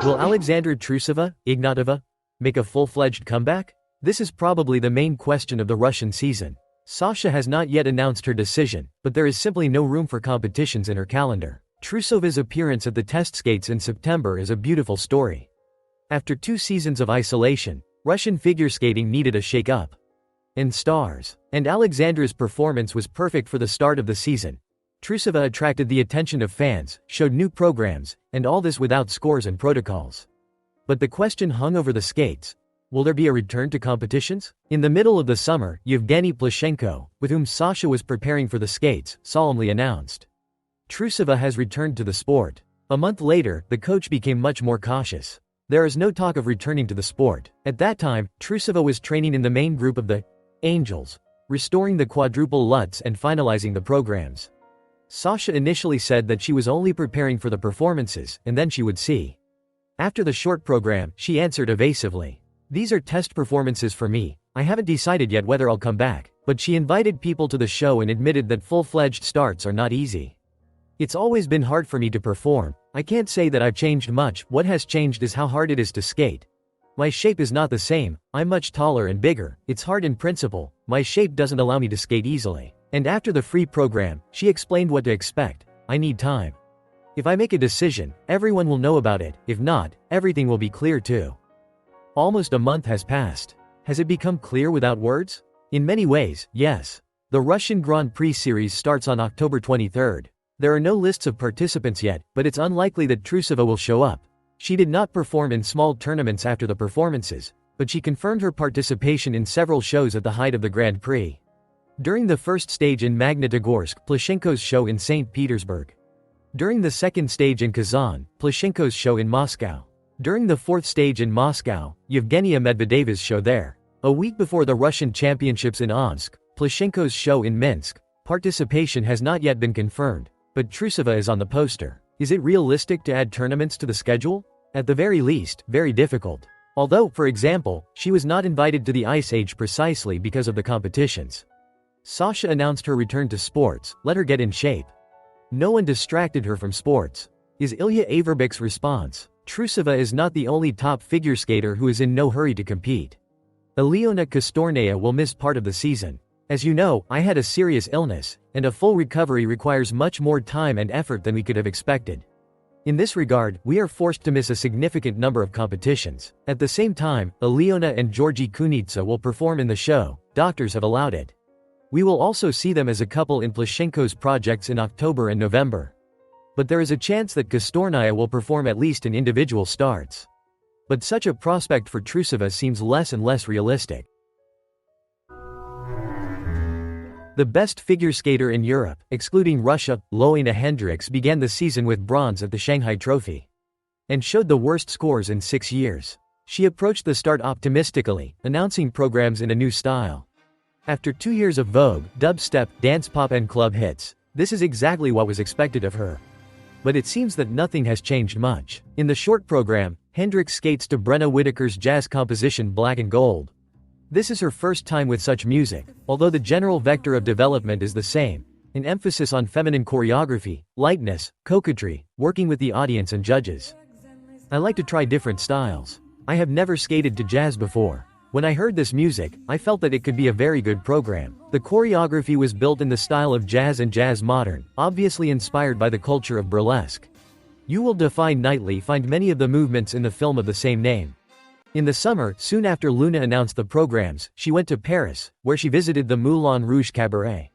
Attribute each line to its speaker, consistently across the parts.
Speaker 1: Will Alexandra Trusova, Ignatova, make a full-fledged comeback? This is probably the main question of the Russian season. Sasha has not yet announced her decision, but there is simply no room for competitions in her calendar. Trusova's appearance at the test skates in September is a beautiful story. After 2 seasons of isolation, Russian figure skating needed a shake-up. And stars. And Alexandra's performance was perfect for the start of the season. Trusova attracted the attention of fans, showed new programs, and all this without scores and protocols. But the question hung over the skates. Will there be a return to competitions? In the middle of the summer, Yevgeny Plushenko, with whom Sasha was preparing for the skates, solemnly announced, Trusova has returned to the sport. A month later, the coach became much more cautious. There is no talk of returning to the sport. At that time, Trusova was training in the main group of the Angels, restoring the quadruple Lutz and finalizing the programs. Sasha initially said that she was only preparing for the performances, and then she would see. After the short program, she answered evasively, "These are test performances for me. I haven't decided yet whether I'll come back." But she invited people to the show and admitted that full-fledged starts are not easy. "It's always been hard for me to perform. I can't say that I've changed much. What has changed is how hard it is to skate. My shape is not the same. I'm much taller and bigger. It's hard in principle. My shape doesn't allow me to skate easily." And after the free program, she explained what to expect. "I need time. If I make a decision, everyone will know about it. If not, everything will be clear too." Almost a month has passed. Has it become clear without words? In many ways, yes. The Russian Grand Prix series starts on October 23rd. There are no lists of participants yet, but it's unlikely that Trusova will show up. She did not perform in small tournaments after the performances, but she confirmed her participation in several shows at the height of the Grand Prix. During the first stage in Magnitogorsk, Plushenko's show in St. Petersburg. During the second stage in Kazan, Plushenko's show in Moscow. During the fourth stage in Moscow, Yevgenia Medvedeva's show there. A week before the Russian Championships in Omsk, Plushenko's show in Minsk. Participation has not yet been confirmed, but Trusova is on the poster. Is it realistic to add tournaments to the schedule? At the very least, very difficult. Although, for example, she was not invited to the Ice Age precisely because of the competitions. Sasha announced her return to sports, let her get in shape. No one distracted her from sports. Is Ilya Averbek's response. Trusova is not the only top figure skater who is in no hurry to compete. Aliona Kostornaia will miss part of the season. "As you know, I had a serious illness, and a full recovery requires much more time and effort than we could have expected. In this regard, we are forced to miss a significant number of competitions." At the same time, Aliona and Georgi Kunitsa will perform in the show. Doctors have allowed it. We will also see them as a couple in Plushenko's projects in October and November. But there is a chance that Kostornaia will perform at least in individual starts. But such a prospect for Trusova seems less and less realistic. The best figure skater in Europe, excluding Russia, Hendrickx began the season with bronze at the Shanghai Trophy. And showed the worst scores in 6 years. She approached the start optimistically, announcing programs in a new style. After 2 years of Vogue, dubstep, dance pop and club hits, this is exactly what was expected of her. But it seems that nothing has changed much. In the short program, Hendrickx skates to Brenna Whitaker's jazz composition Black and Gold. This is her first time with such music, although the general vector of development is the same, an emphasis on feminine choreography, lightness, coquetry, working with the audience and judges. I like to try different styles. I have never skated to jazz before. When I heard this music, I felt that it could be a very good program. The choreography was built in the style of jazz and jazz modern, obviously inspired by the culture of burlesque. You will define nightly find many of the movements in the film of the same name. In the summer, soon after Luna announced the programs, she went to Paris, where she visited the Moulin Rouge Cabaret.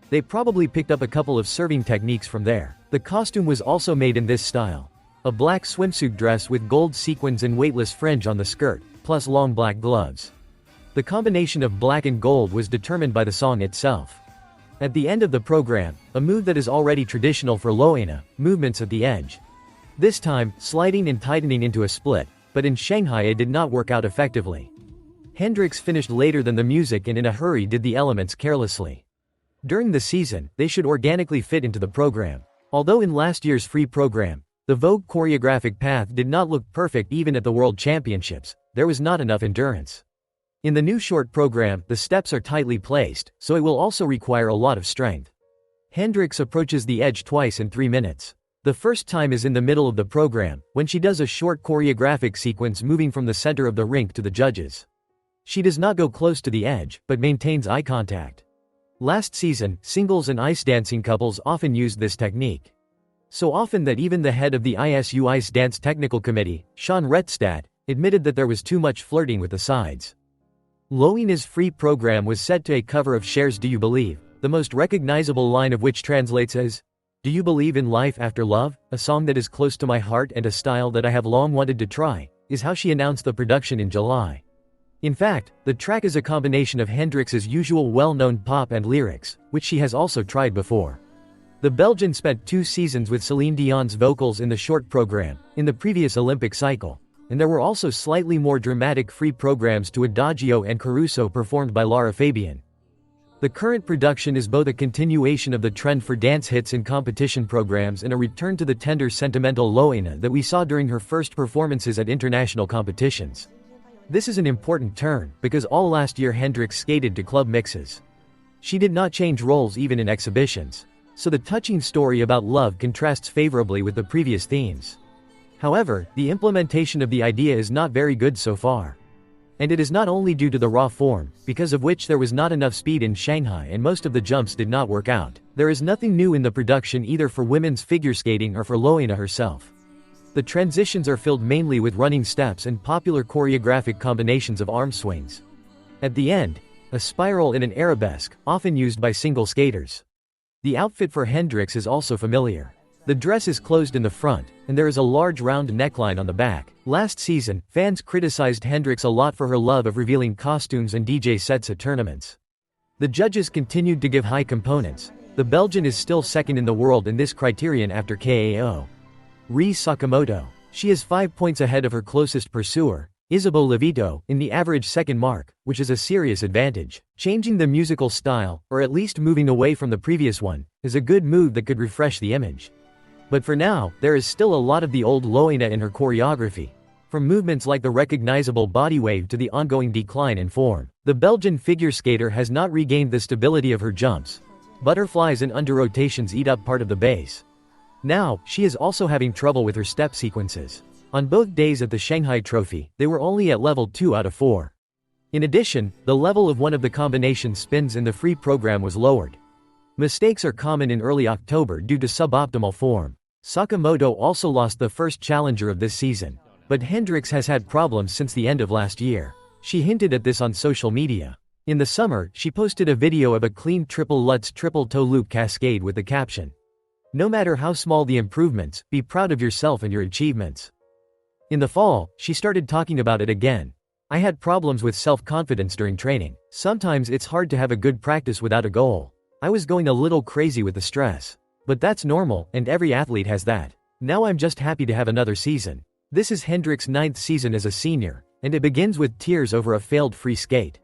Speaker 1: They probably picked up a couple of serving techniques from there. The costume was also made in this style. A black swimsuit dress with gold sequins and weightless fringe on the skirt, plus long black gloves. The combination of black and gold was determined by the song itself. At the end of the program, a move that is already traditional for Loena, movements at the edge. This time, sliding and tightening into a split, but in Shanghai it did not work out effectively. Hendrickx finished later than the music and in a hurry did the elements carelessly. During the season, they should organically fit into the program. Although in last year's free program, the Vogue choreographic path did not look perfect even at the World Championships, there was not enough endurance. In the new short program, the steps are tightly placed, so it will also require a lot of strength. Hendrickx approaches the edge twice in 3 minutes. The first time is in the middle of the program, when she does a short choreographic sequence moving from the center of the rink to the judges. She does not go close to the edge, but maintains eye contact. Last season, singles and ice dancing couples often used this technique. So often that even the head of the ISU Ice Dance Technical Committee, Sean Rettstad, admitted that there was too much flirting with the sides. Loina's free program was set to a cover of Cher's Do You Believe, the most recognizable line of which translates as, "Do you believe in life after love? A song that is close to my heart and a style that I have long wanted to try," is how she announced the production in July. In fact, the track is a combination of Hendrickx's usual well-known pop and lyrics, which she has also tried before. The Belgian spent 2 seasons with Celine Dion's vocals in the short program, in the previous Olympic cycle, and there were also slightly more dramatic free programs to Adagio and Caruso performed by Lara Fabian. The current production is both a continuation of the trend for dance hits in competition programs and a return to the tender sentimental Loina that we saw during her first performances at international competitions. This is an important turn, because all last year Hendrickx skated to club mixes. She did not change roles even in exhibitions. So the touching story about love contrasts favorably with the previous themes. However, the implementation of the idea is not very good so far. And it is not only due to the raw form, because of which there was not enough speed in Shanghai and most of the jumps did not work out. There is nothing new in the production either for women's figure skating or for Loina herself. The transitions are filled mainly with running steps and popular choreographic combinations of arm swings. At the end, a spiral in an arabesque, often used by single skaters. The outfit for Hendrickx is also familiar. The dress is closed in the front, and there is a large round neckline on the back. Last season, fans criticized Hendrickx a lot for her love of revealing costumes and DJ sets at tournaments. The judges continued to give high components. The Belgian is still second in the world in this criterion after Kao Rie Sakamoto. She is 5 points ahead of her closest pursuer, Isabeau Levito, in the average second mark, which is a serious advantage. Changing the musical style, or at least moving away from the previous one, is a good move that could refresh the image. But for now, there is still a lot of the old Loina in her choreography. From movements like the recognizable body wave to the ongoing decline in form. The Belgian figure skater has not regained the stability of her jumps. Butterflies and under rotations eat up part of the base. Now, she is also having trouble with her step sequences. On both days at the Shanghai Trophy, they were only at level 2 out of 4. In addition, the level of one of the combination spins in the free program was lowered. Mistakes are common in early October due to suboptimal form. Sakamoto also lost the first challenger of this season. But Hendrickx has had problems since the end of last year. She hinted at this on social media. In the summer, she posted a video of a clean triple Lutz triple toe loop cascade with the caption, "No matter how small the improvements, be proud of yourself and your achievements." In the fall, she started talking about it again. "I had problems with self-confidence during training. Sometimes it's hard to have a good practice without a goal. I was going a little crazy with the stress. But that's normal, and every athlete has that. Now I'm just happy to have another season." This is Hendrickx's 9th season as a senior, and it begins with tears over a failed free skate.